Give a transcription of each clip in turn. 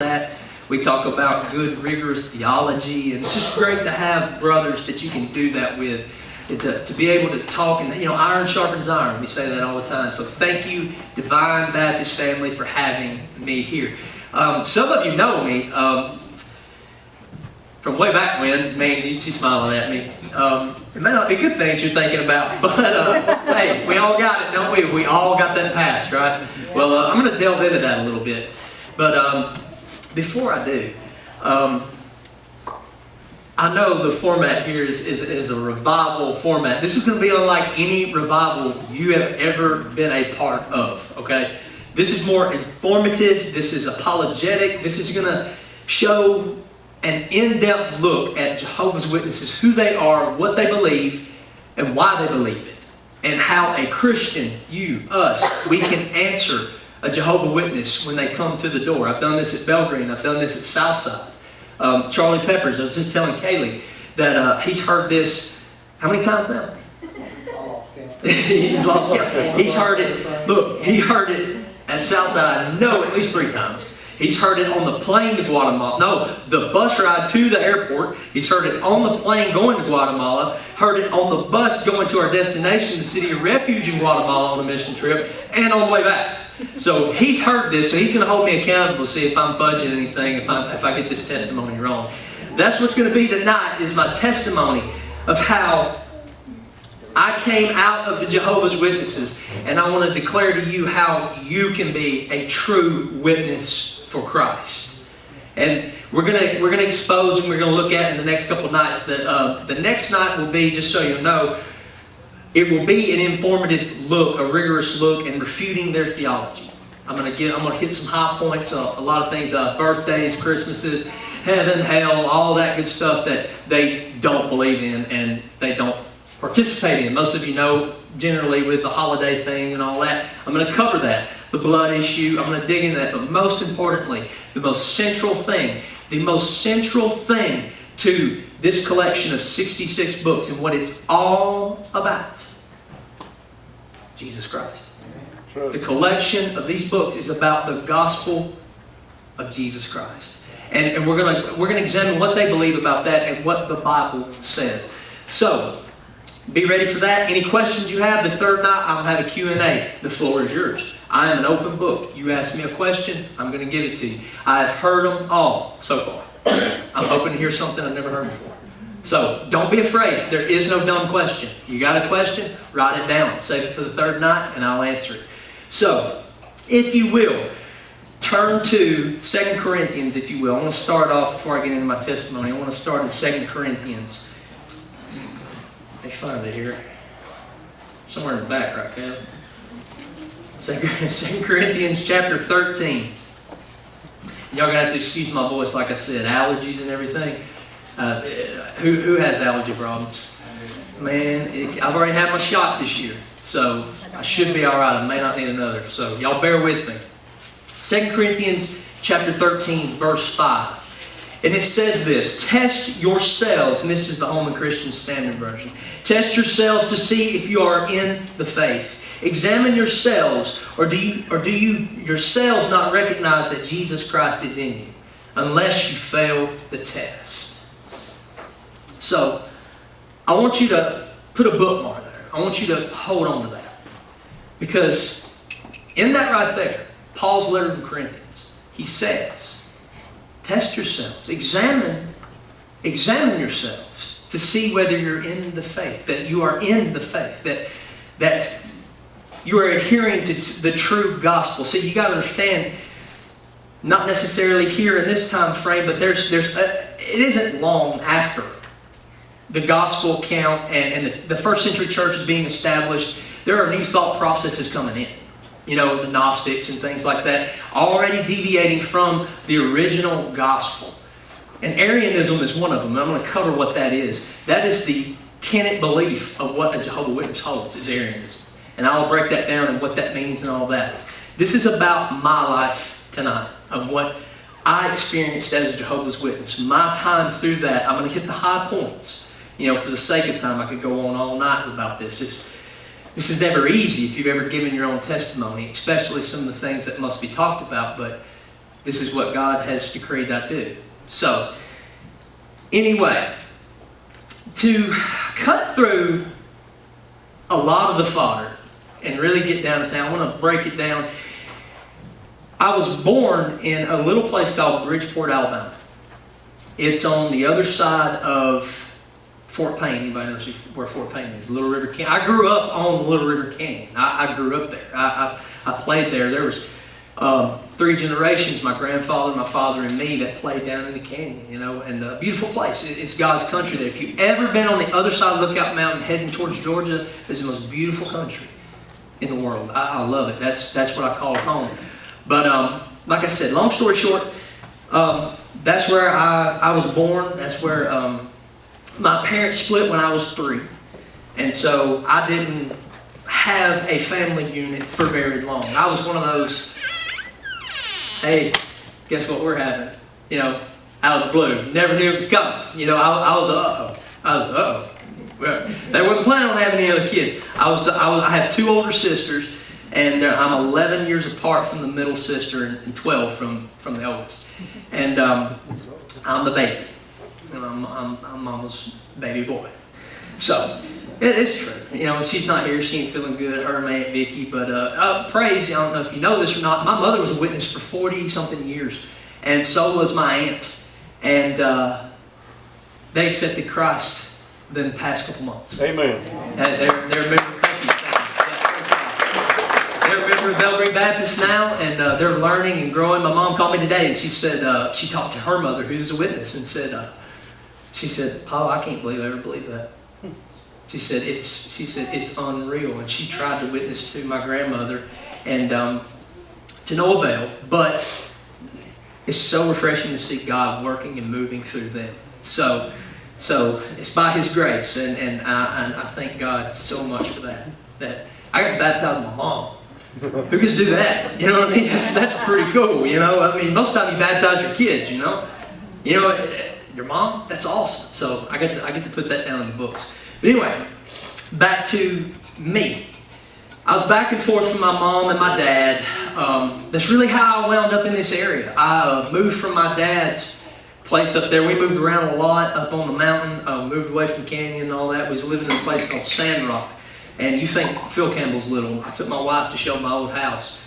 that. We talk about good, rigorous theology, and it's just great to have brothers that you can do that with, and to be able to talk, and iron sharpens iron. We say that all the time. So thank you, Divine Baptist family, for having me here. Some of you know me from way back when. Man, she's smiling at me. It may not be good things you're thinking about, but hey, we all got it, don't we? We all got that past, right? Well, I'm going to delve into that a little bit. But before I do, I know the format here is a revival format. This is going to be unlike any revival you have ever been a part of, okay? This is more informative. This is apologetic. This is going to show an in-depth look at Jehovah's Witnesses, who they are, what they believe, and why they believe it, and how a Christian, you, us, we can answer a Jehovah's Witness when they come to the door. I've done this at Belgreen. I've done this at Southside. Charlie Peppers, I was just telling Kaylee that he's heard this, how many times now? He's lost count. He's heard it, look, he heard it at Southside, I know, at least 3 times. He's heard it on the plane to Guatemala. No, the bus ride to the airport. He's heard it on the plane going to Guatemala. Heard it on the bus going to our destination, the City of Refuge in Guatemala on a mission trip, and on the way back. So he's heard this, so he's going to hold me accountable to see if I'm fudging anything, if I get this testimony wrong. That's what's going to be tonight, is my testimony of how I came out of the Jehovah's Witnesses, and I want to declare to you how you can be a true witness for Christ. And we're gonna expose, and we're gonna look at in the next couple of nights that the next night will be, just so you know, it will be an informative look, a rigorous look, and refuting their theology. I'm gonna hit some high points, a lot of things, birthdays, Christmases, heaven, hell, all that good stuff that they don't believe in and they don't participate in. Most of you know, generally with the holiday thing and all that, I'm going to cover that. The blood issue, I'm going to dig into that. But most importantly, the most central thing to this collection of 66 books and what it's all about, Jesus Christ. The collection of these books is about the gospel of Jesus Christ. And we're going to examine what they believe about that and what the Bible says. So, be ready for that. Any questions you have, the third night I'll have a Q&A. The floor is yours. I am an open book. You ask me a question, I'm going to give it to you. I have heard them all so far. I'm hoping to hear something I've never heard before. So don't be afraid. There is no dumb question. You got a question? Write it down. Save it for the third night and I'll answer it. So, if you will, turn to 2 Corinthians, if you will. I want to start off, before I get into my testimony, I want to start in 2 Corinthians. Let me find it here. Somewhere in the back, right, Kevin? 2 Corinthians chapter 13. Y'all gonna have to excuse my voice, like I said, allergies and everything. Who has allergy problems? Man, I've already had my shot this year, so I should be all right. I may not need another, so y'all bear with me. 2 Corinthians chapter 13, verse 5. And it says this: test yourselves, and this is the Holman Christian Standard Version. Test yourselves to see if you are in the faith. Examine yourselves, or do you yourselves not recognize that Jesus Christ is in you, unless you fail the test. So, I want you to put a bookmark there. I want you to hold on to that. Because in that right there, Paul's letter to the Corinthians, he says, test yourselves, examine yourselves to see whether you're in the faith, that you are in the faith, that you are adhering to the true gospel. See, you got to understand, not necessarily here in this time frame, but it isn't long after the gospel account and the first century church is being established. There are new thought processes coming in. You know, the Gnostics and things like that, already deviating from the original gospel. And Arianism is one of them. And I'm going to cover what that is. That is the tenet belief of what a Jehovah's Witness holds, is Arianism. And I'll break that down and what that means and all that. This is about my life tonight, of what I experienced as a Jehovah's Witness. My time through that, I'm going to hit the high points. You know, for the sake of time, I could go on all night about this. This is never easy if you've ever given your own testimony, especially some of the things that must be talked about, but This is what God has decreed I do. So, anyway, to cut through a lot of the fodder and really get down to town, I want to break it down. I was born in a little place called Bridgeport, Alabama. It's on the other side of Fort Payne. Anybody knows where Fort Payne is? Little River Canyon. I grew up on the Little River Canyon. I grew up there. I played there. There was 3 generations, my grandfather, my father, and me, that played down in the canyon, and a beautiful place. It's God's country there. If you've ever been on the other side of Lookout Mountain heading towards Georgia, it's the most beautiful country in the world. I love it. That's what I call home. But like I said, long story short, that's where I was born. That's where my parents split when I was 3. And so I didn't have a family unit for very long. I was one of those, hey, guess what we're having? Out of the blue. Never knew it was coming. I was the uh-oh. Well, they wasn't planning on having any other kids. I have 2 older sisters, and I'm 11 years apart from the middle sister and 12 from the oldest. And I'm the baby. And I'm Mama's baby boy. So, it's true. She's not here. She ain't feeling good. Her and my Aunt Vicky. But praise, I don't know if you know this or not. My mother was a witness for 40-something years. And so was my aunt. And they accepted Christ in the past couple months. Amen. They're a member, thank you. They're a member of Belgrade Baptist now, and they're learning and growing. My mom called me today, and she said, she talked to her mother, who's a witness, and said, she said, "Paul, I can't believe I ever believed that." She said it's unreal, and she tried to witness to my grandmother, and to no avail. But it's so refreshing to see God working and moving through them. So it's by His grace, and I thank God so much for that. That I got baptized with my mom. Who gets to do that? You know what I mean? That's pretty cool. I mean, most of the time you baptize your kids. Your mom. That's awesome. So I get to put that down in the books. But anyway, back to me. I was back and forth from my mom and my dad. That's really how I wound up in this area. I moved from my dad's place up there. We moved around a lot up on the mountain. Moved away from the canyon and all that. We was living in a place called Sandrock. And you think Phil Campbell's little. I took my wife to show my old house.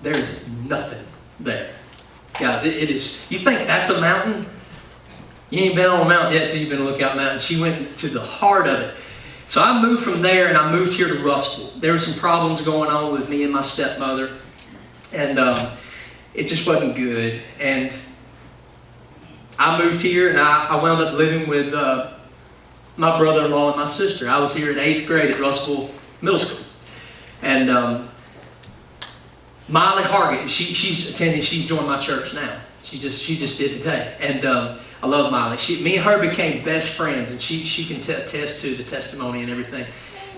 There's nothing there. Guys, it is. You think that's a mountain? You ain't been on a mountain yet till you've been to Lookout Mountain. She went to the heart of it. So I moved from there, and I moved here to Russell. There were some problems going on with me and my stepmother. And it just wasn't good. And I moved here, and I wound up living with my brother-in-law and my sister. I was here in 8th grade at Russell Middle School. And Miley Hargett, she's joined my church now. She just did today. And I love Miley. Me and her became best friends, and she can attest to the testimony and everything.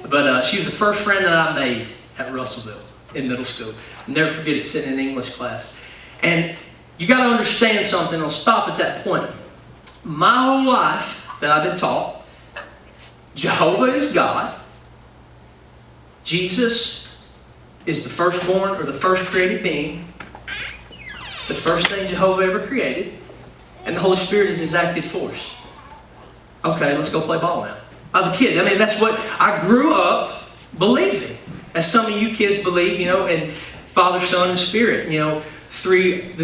But she was the first friend that I made at Russellville in middle school. I'll never forget it, sitting in English class. And you got to understand something. I'll stop at that point. My whole life that I've been taught, Jehovah is God. Jesus is the firstborn or the first created being. The first thing Jehovah ever created. And the Holy Spirit is His active force. Okay, let's go play ball now. I was a kid. I mean, that's what I grew up believing. As some of you kids believe, and Father, Son, and Spirit. The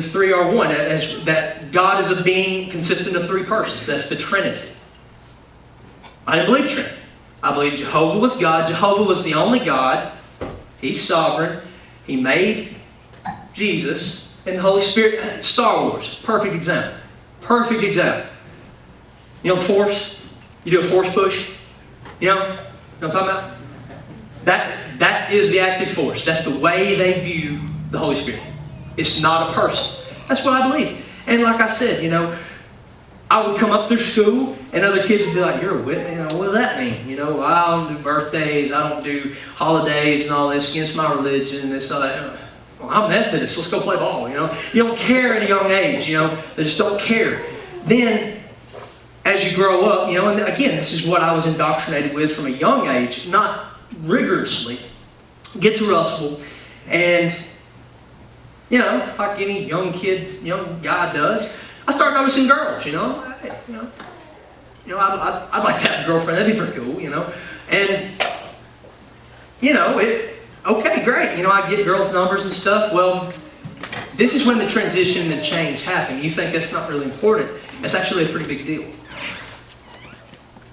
three are one. As that God is a being consistent of 3 persons. That's the Trinity. I didn't believe Trinity. I believe Jehovah was God. Jehovah was the only God. He's sovereign. He made Jesus. And the Holy Spirit. Star Wars. Perfect example. Perfect example. Force. You do a force push. You know what I'm talking about? That is the active force. That's the way they view the Holy Spirit. It's not a person. That's what I believe. And like I said, I would come up through school and other kids would be like, "You're a witness. What does that mean? I don't do birthdays. I don't do holidays and all this against my religion and this and that." Well, I'm Methodist. Let's go play ball. You don't care at a young age. They just don't care. Then, as you grow up, and again, this is what I was indoctrinated with from a young age, not rigorously. Get to Russellville, and You know, like any young kid, young guy does. I started noticing girls, Hey, I'd like to have a girlfriend. That'd be pretty cool, And, okay, great. I'd get girls' numbers and stuff. Well, this is when the transition and change happened. You think that's not really important. It's actually a pretty big deal.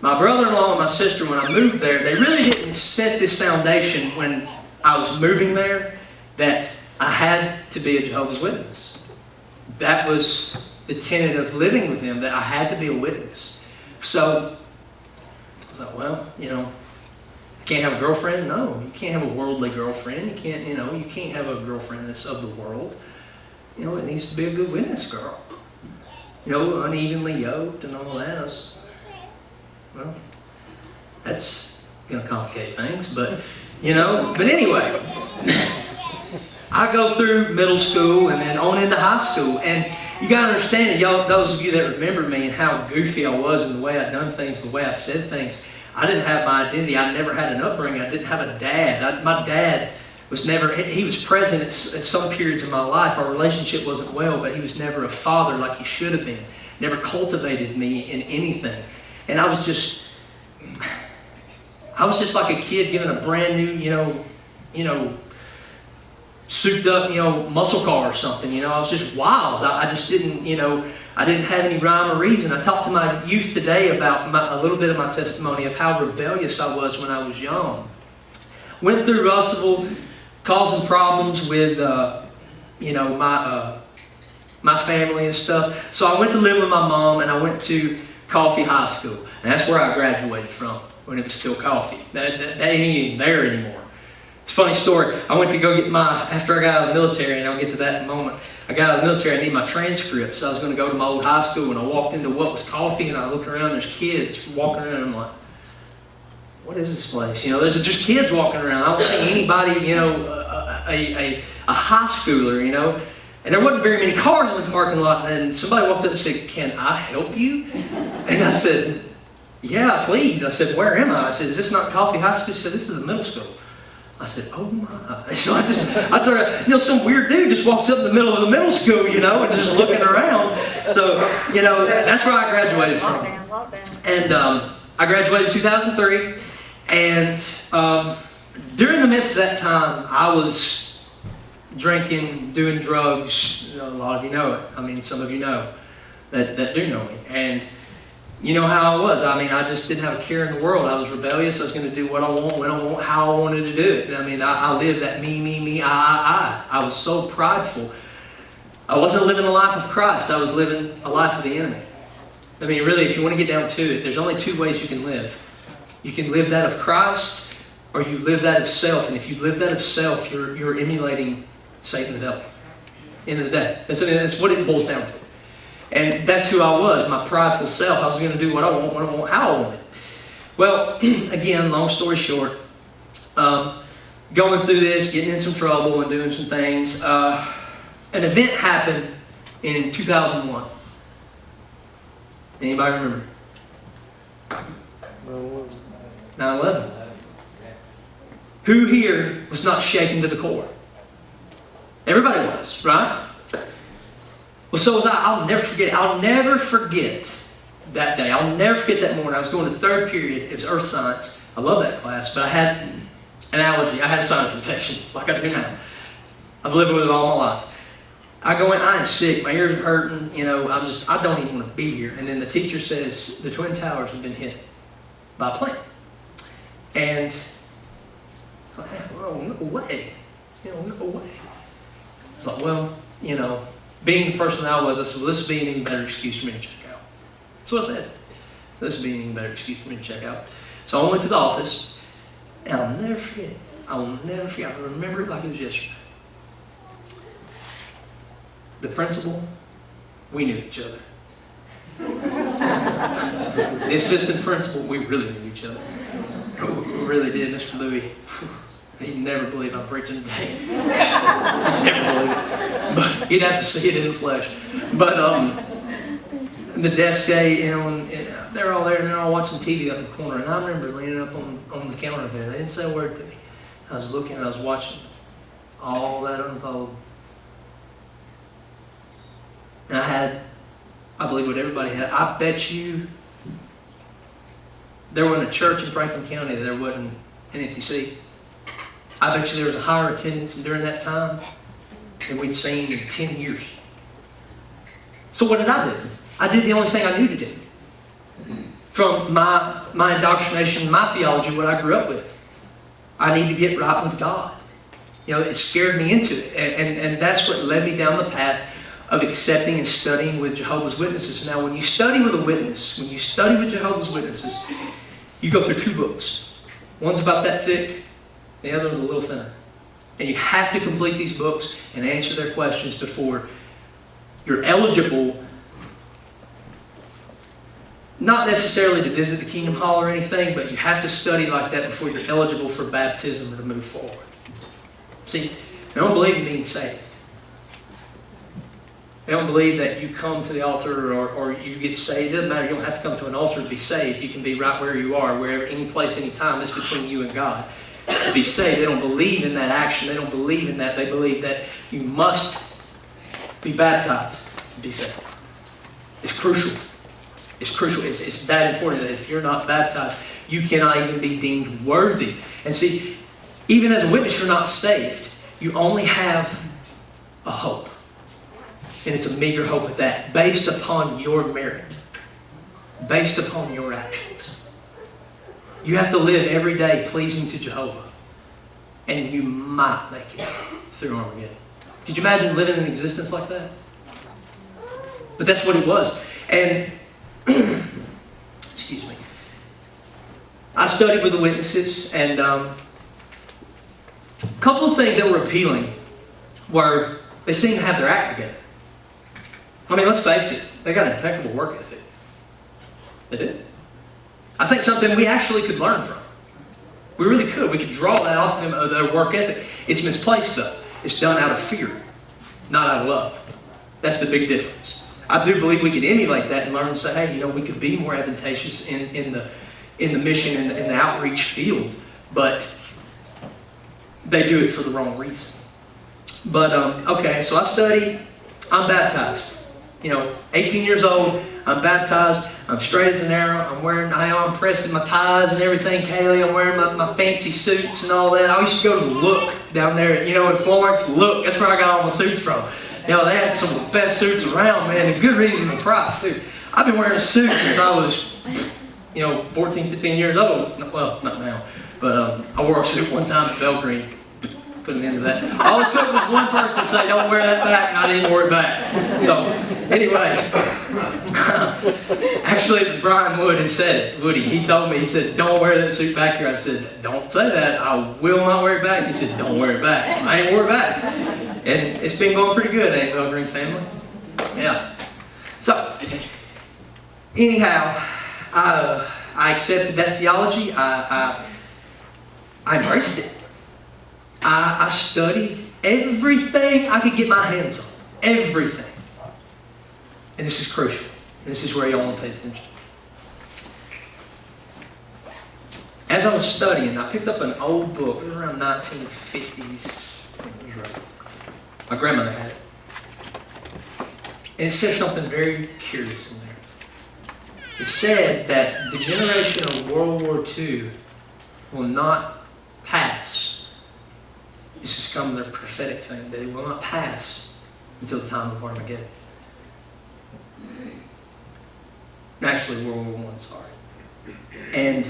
My brother-in-law and my sister, when I moved there, they really didn't set this foundation when I was moving there that I had to be a Jehovah's Witness. That was the tenet of living with them, that I had to be a witness. So, I thought, well, I can't have a girlfriend? No, you can't have a worldly girlfriend. You can't, you can't have a girlfriend that's of the world. It needs to be a good witness girl. Unevenly yoked and all that. Well, that's going to complicate things, but anyway, I go through middle school and then on into high school, and you got to understand it, y'all, those of you that remember me and how goofy I was in the way I'd done things, the way I said things. I didn't have my identity. I never had an upbringing. I didn't have a dad. My dad was never, he was present at some periods of my life. Our relationship wasn't well, but he was never a father like he should have been. Never cultivated me in anything. And I was just like a kid given a brand new, souped up, muscle car or something. I was just wild. I just didn't, I didn't have any rhyme or reason. I talked to my youth today about a little bit of my testimony of how rebellious I was when I was young. Went through Russellville, causing problems with, my family and stuff. So I went to live with my mom, and I went to Coffee High School. And that's where I graduated from, when it was still Coffee. That ain't even there anymore. It's a funny story. I went to go get after I got out of the military, and I'll get to that in a moment. I got out of the military, I need my transcript, so I was going to go to my old high school, and I walked into what was Coffee, and I looked around, there's kids walking around, and I'm like, what is this place? There's just kids walking around. I don't see anybody, a high schooler, and there wasn't very many cars in the parking lot, and somebody walked up and said, "Can I help you?" And I said, "Yeah, please." I said, "Where am I?" I said, "Is this not Coffee High School?" She said, "This is the middle school." I said, "Oh my." So I started, some weird dude just walks up in the middle of the middle school, and just looking around. So, that's where I graduated from. And I graduated in 2003. And during the midst of that time, I was drinking, doing drugs. A lot of you know it. I mean, some of you know that do know me. And you know how I was. I mean, I just didn't have a care in the world. I was rebellious. I was going to do what I want, when I want, how I wanted to do it. And I mean, I lived that me, I. I was so prideful. I wasn't living the life of Christ. I was living a life of the enemy. I mean, really, if you want to get down to it, there's only two ways you can live. You can live that of Christ, or you live that of self. And if you live that of self, you're emulating Satan the devil. End of the day. That's what it boils down to. And that's who I was, my prideful self. I was going to do what I want, when I want, how I want it. Well, again, long story short, going through this, getting in some trouble and doing some things, an event happened in 2001. Anybody remember? 9/11. Who here was not shaken to the core? Everybody was, right? Well, so was I. I'll never forget it. I'll never forget that day. I'll never forget that morning. I was going to third period. It was earth science. I love that class, but I had an allergy. I had a sinus infection, like I do now. I've lived with it all my life. I go in, I am sick. My ears are hurting. I don't even want to be here. And then the teacher says, the Twin Towers have been hit by a plane. And I was like, oh, no way. No way. It's like, well, being the person I was, I said, well, this would be an even better excuse for me to check out. So I said, this would be an even better excuse for me to check out. So I went to the office, and I'll never forget it. I will never forget. I remember it like it was yesterday. The principal, we knew each other. The assistant principal, we really knew each other. We really did, Mr. Louis. He'd never believe I'm preaching today. Never believe it. But he'd have to see it in the flesh. But the desk day, and they're all there, and they're all watching TV up in the corner. And I remember leaning up on the counter there. They didn't say a word to me. I was looking, I was watching all that unfold. And I believe what everybody had. I bet you there wasn't a church in Franklin County that there wasn't an empty seat. I bet you there was a higher attendance during that time than we'd seen in 10 years. So what did I do? I did the only thing I knew to do. From my indoctrination, my theology, what I grew up with. I need to get right with God. It scared me into it. And that's what led me down the path of accepting and studying with Jehovah's Witnesses. Now, when you study with a witness, when you study with Jehovah's Witnesses, you go through 2 books. One's about that thick, the other one's a little thinner. And you have to complete these books and answer their questions before you're eligible, not necessarily to visit the Kingdom Hall or anything, but you have to study like that before you're eligible for baptism or to move forward. See, they don't believe in being saved. They don't believe that you come to the altar or you get saved. It doesn't matter. You don't have to come to an altar to be saved. You can be right where you are, wherever, any place, any time. It's between you and God. To be saved, they don't believe in that action. They don't believe in that. They believe that you must be baptized to be saved. It's crucial. It's crucial. It's that important that if you're not baptized, you cannot even be deemed worthy. And see, even as a witness, you're not saved. You only have a hope. And it's a meager hope at that, based upon your merit, based upon your actions. You have to live every day pleasing to Jehovah, and you might make it through Armageddon. Could you imagine living an existence like that? But that's what it was. And, excuse me, I studied with the witnesses, and a couple of things that were appealing were they seemed to have their act together. I mean, let's face it, they got an impeccable work ethic. They do. I think something we actually could learn from. We really could. We could draw that off them of their work ethic. It's misplaced, though. It's done out of fear, not out of love. That's the big difference. I do believe we could emulate that and learn and say, hey, we could be more advantageous in the mission and in the outreach field, but they do it for the wrong reason. But, okay, so I study. I'm baptized. 18 years old, I'm baptized, I'm straight as an arrow, I'm pressing my ties and everything, Kaylee, I'm wearing my fancy suits and all that. I used to go to Look down there, in Florence, Look, that's where I got all my suits from. They had some of the best suits around, man, and good reasonable price, too. I've been wearing a suit since I was, 14, 15 years old. Well, not now, but I wore a suit one time at Belgreen. Put an end to that. All it took was one person to say, don't wear that back, and I didn't wear it back. So, anyway, actually, Brian Wood has said it. Woody, he told me, he said, don't wear that suit back here. I said, don't say that. I will not wear it back. He said, don't wear it back. So I ain't wore it back. And it's been going pretty good, ain't it, Belgreen family? Yeah. So, anyhow, I accepted that theology. I embraced it. I studied everything I could get my hands on. Everything. And this is crucial. This is where y'all want to pay attention. As I was studying, I picked up an old book. It was around 1950s. It was right. My grandmother had it. And it said something very curious in there. It said that the generation of World War II will not pass. This has come their prophetic thing, that it will not pass until the time of Armageddon. Actually, World War I, sorry. And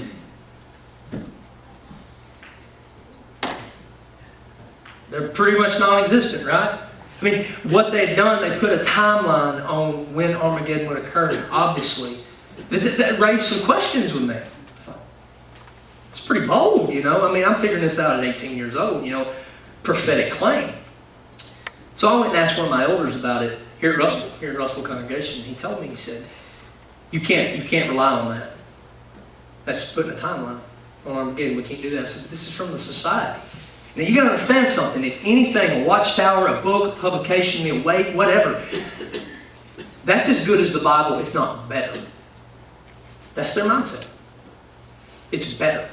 they're pretty much non-existent, right? I mean, what they've done, they put a timeline on when Armageddon would occur, obviously. That raised some questions with me. It's pretty bold, I mean, I'm figuring this out at 18 years old, prophetic claim. So I went and asked one of my elders about it here at Russell Congregation. He told me, he said, you can't rely on that. That's just putting a timeline on Armageddon. We can't do that. I said, this is from the society. Now you got to understand something. If anything, a watchtower, a book, a publication, a weight, whatever, that's as good as the Bible, if not better. That's their mindset. It's better.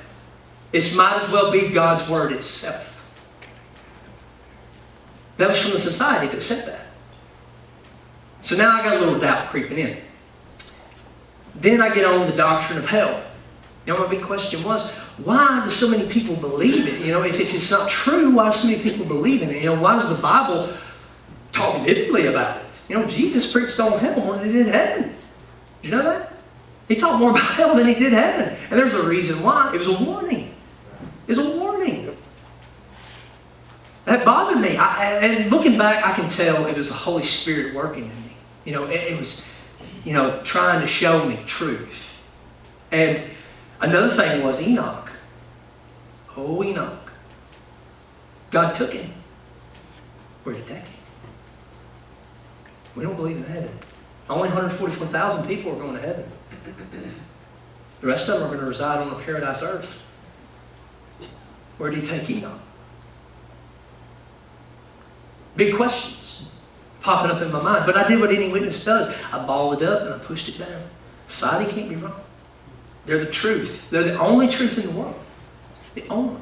It might as well be God's Word itself. That was from the society that said that. So now I got a little doubt creeping in. Then I get on the doctrine of hell. You know, my big question was, why do so many people believe it? You know, if it's not true, why do so many people believe in it? You know, why does the Bible talk vividly about it? You know, Jesus preached on hell more than he did heaven. Did you know that? He talked more about hell than he did heaven. And there's a reason why. It was a warning. It was a warning. That bothered me. And looking back, I can tell it was the Holy Spirit working in me. You know, it was, you know, trying to show me truth. And another thing was Enoch. Oh, Enoch. God took him. Where'd he take him? We don't believe in heaven. Only 144,000 people are going to heaven. The rest of them are going to reside on the paradise earth. Where did he take Enoch? Big questions popping up in my mind. But I did what any witness does. I balled it up and I pushed it down. Society can't be wrong. They're the truth. They're the only truth in the world. The only.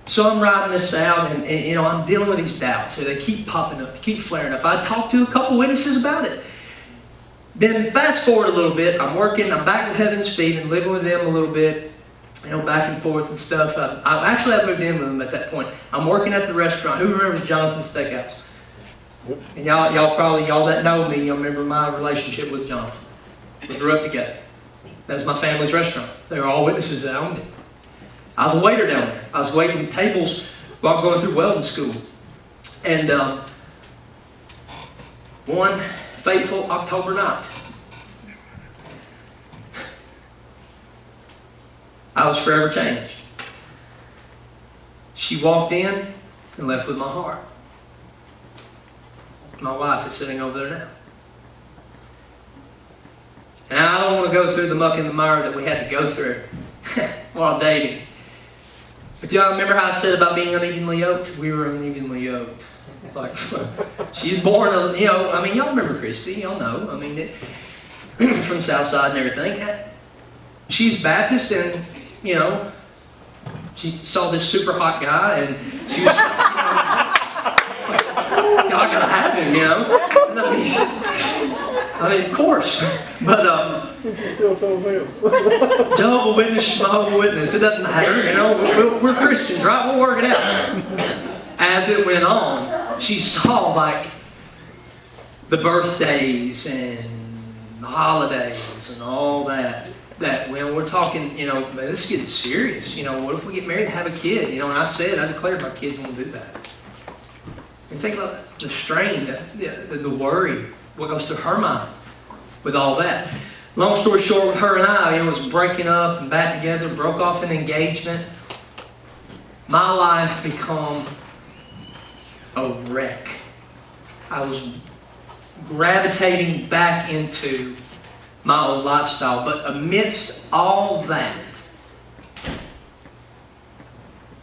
So I'm writing this out and you know, I'm dealing with these doubts. So they keep popping up, keep flaring up. I talked to a couple witnesses about it. Then fast forward a little bit. I'm back with Heather and Stephen, living with them a little bit, you know, back and forth and stuff. I've moved in with them at that point. I'm working at the restaurant. Who remembers Jonathan's Steakhouse? And y'all that know me, you'll remember my relationship with Jonathan. We grew up together. That's my family's restaurant. They were all witnesses that owned it. I was a waiter down there. I was waiting tables while going through welding school. And one fateful October night, I was forever changed. She walked in and left with my heart. My wife is sitting over there now. And I don't want to go through the muck and the mire that we had to go through while dating. But y'all remember how I said about being unevenly yoked? We were unevenly yoked. Like, she was born, you know, I mean, y'all remember Christy, y'all know. I mean, from Southside and everything. She's Baptist and, you know, she saw this super hot guy and she was, y'all gotta have him, you know. I mean, of course. But, Jehovah's Witness, Jehovah's Witness, it doesn't matter, you know. We're Christians, right? We'll work it out. As it went on, she saw, like, the birthdays and the holidays and all that. That when we're talking, you know, man, this is getting serious. You know, what if we get married and have a kid? You know, and I declared my kids won't do that. And think about the strain, the worry, what goes through her mind with all that. Long story short, with her and I, it was breaking up and back together, broke off an engagement. My life become a wreck. I was gravitating back into my old lifestyle. But amidst all that,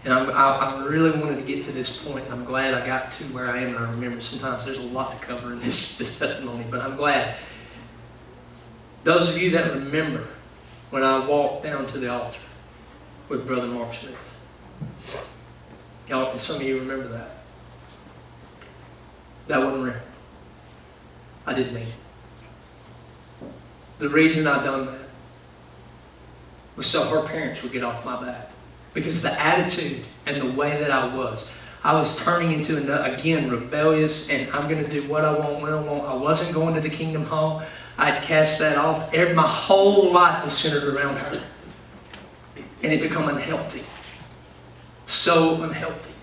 and I really wanted to get to this point, and I'm glad I got to where I am, and I remember sometimes there's a lot to cover in this testimony, but I'm glad. Those of you that remember when I walked down to the altar with Brother Mark Smith, y'all, some of you remember that. That wasn't real. I didn't mean it. The reason I done that was so her parents would get off my back. Because of the attitude and the way that I was turning into, again, rebellious, and I'm going to do what I want, when I want. I wasn't going to the Kingdom Hall. I'd cast that off. My whole life was centered around her. And it became unhealthy. So unhealthy.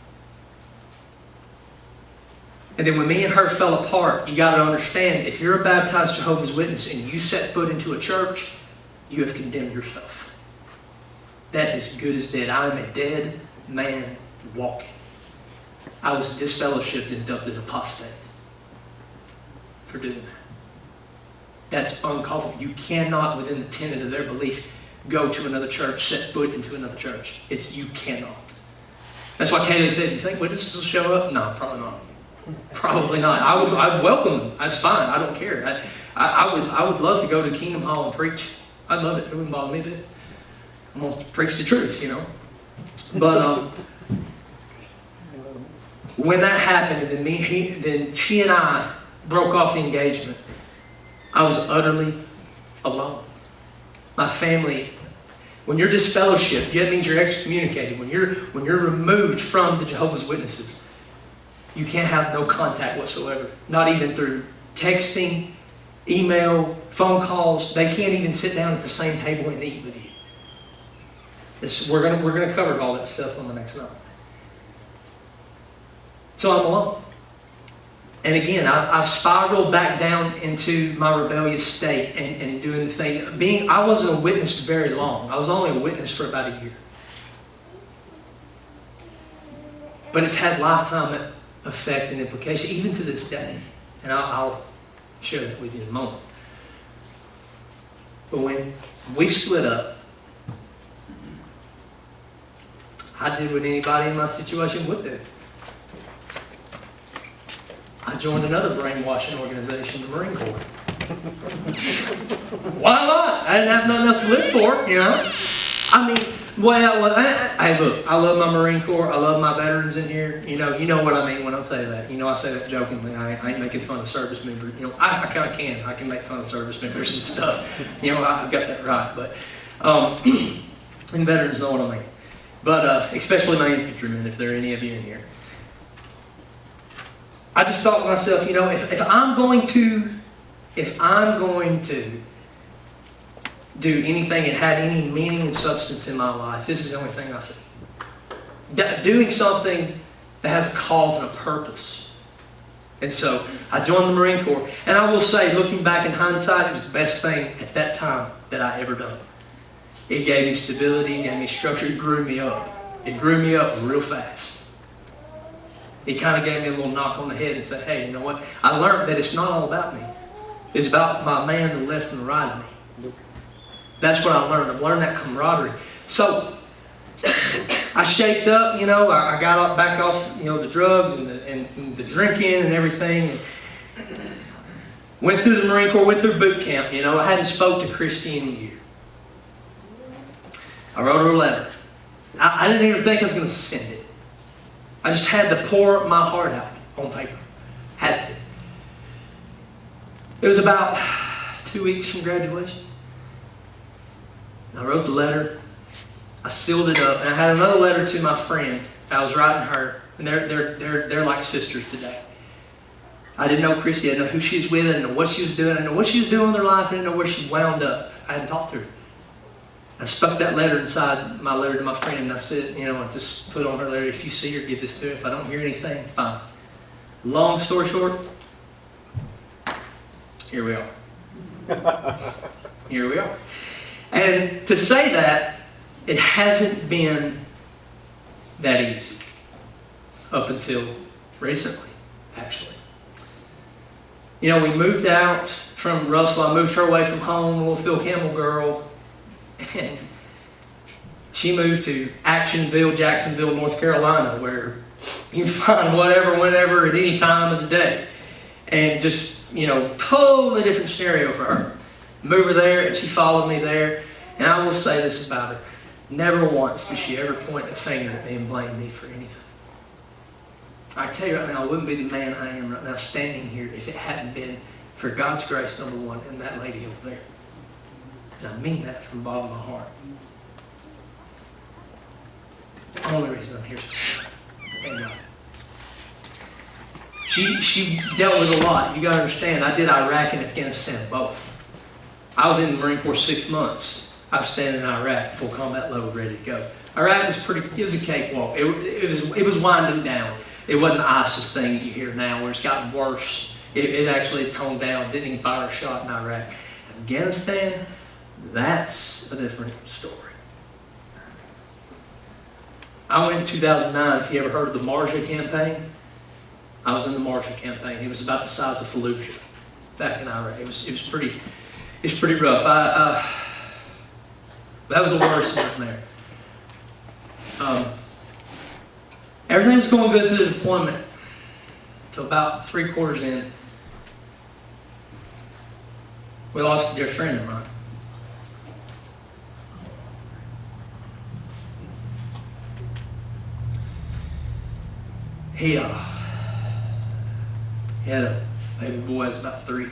And then when me and her fell apart, you got to understand, if you're a baptized Jehovah's Witness and you set foot into a church, you have condemned yourself. That is good as dead. I am a dead man walking. I was disfellowshipped and dubbed an apostate for doing that. That's uncalled for. You cannot, within the tenet of their belief, go to another church, set foot into another church. You cannot. That's why Kaylee said, you think witnesses will show up? No, probably not. Probably not. I'd welcome them. That's fine. I don't care. I would love to go to Kingdom Hall and preach. I'd love it. It wouldn't bother me a bit. I'm going to preach the truth, you know. But when that happened, then she and I broke off the engagement, I was utterly alone. My family, when you're disfellowshipped, that means you're excommunicated. When you're removed from the Jehovah's Witnesses, you can't have no contact whatsoever. Not even through texting, email, phone calls. They can't even sit down at the same table and eat with you. We're gonna cover all that stuff on the next night. So I'm alone. And again, I've spiraled back down into my rebellious state and doing the thing. I wasn't a witness very long. I was only a witness for about a year. But it's had lifetime effect and implication, even to this day. And I'll share that with you in a moment. But when we split up, I did what anybody in my situation would do. I joined another brainwashing organization, the Marine Corps. Why not? I didn't have nothing else to live for, you know? I mean, hey, look, I love my Marine Corps. I love my veterans in here. You know what I mean when I say that. I say that jokingly. I ain't making fun of service members. I kind of can. I can make fun of service members and stuff. I've got that right. But, and veterans know what I mean. But, especially my infantrymen, if there are any of you in here. I just thought to myself, if I'm going to do anything and have any meaning and substance in my life, this is the only thing I see. Doing something that has a cause and a purpose. And so I joined the Marine Corps. And I will say, looking back in hindsight, it was the best thing at that time that I ever done. It gave me stability, it gave me structure, it grew me up. It grew me up real fast. It kind of gave me a little knock on the head and said, hey, you know what? I learned that it's not all about me. It's about my man to the left and the right of me. That's what I learned. I've learned that camaraderie. So I shaped up, I got back off, the drugs and the drinking and everything. Went through the Marine Corps, went through boot camp. I hadn't spoke to Christy in a year. I wrote her a letter. I didn't even think I was going to send it. I just had to pour my heart out on paper. Had to. It was about 2 weeks from graduation. I wrote the letter. I sealed it up, and I had another letter to my friend. I was writing her, and they're like sisters today. I didn't know Christy. I didn't know who she was with. I didn't know what she was doing. I didn't know what she was doing with her life. I didn't know where she wound up. I hadn't talked to her. I stuck that letter inside my letter to my friend, and I said, I just put on her letter, if you see her, give this to her. If I don't hear anything, fine. Long story short, here we are. Here we are. And to say that, it hasn't been that easy up until recently, actually. We moved out from Russell. I moved her away from home, little Phil Campbell girl. And she moved to Actionville, Jacksonville, North Carolina, where you can find whatever, whenever, at any time of the day. And just, totally different scenario for her. Move her there, and she followed me there. And I will say this about her. Never once did she ever point a finger at me and blame me for anything. I tell you right now, I wouldn't be the man I am right now standing here if it hadn't been for God's grace, number one, and that lady over there. And I mean that from the bottom of my heart. The only reason I'm here is thank God. She dealt with a lot. You got to understand, I did Iraq and Afghanistan both. I was in the Marine Corps 6 months. I was standing in Iraq, full combat load, ready to go. Iraq was it was a cakewalk. It was winding down. It wasn't the ISIS thing that you hear now where it's gotten worse. It actually toned down, didn't even fire a shot in Iraq. Afghanistan, that's a different story. I went in 2009, if you ever heard of the Marja campaign. I was in the Marja campaign. It was about the size of Fallujah back in Iraq. It was pretty rough. That was the worst one there. Everything was going good through the deployment until about 3/4 in. We lost a dear friend of mine. He had a Baby boy has about 3.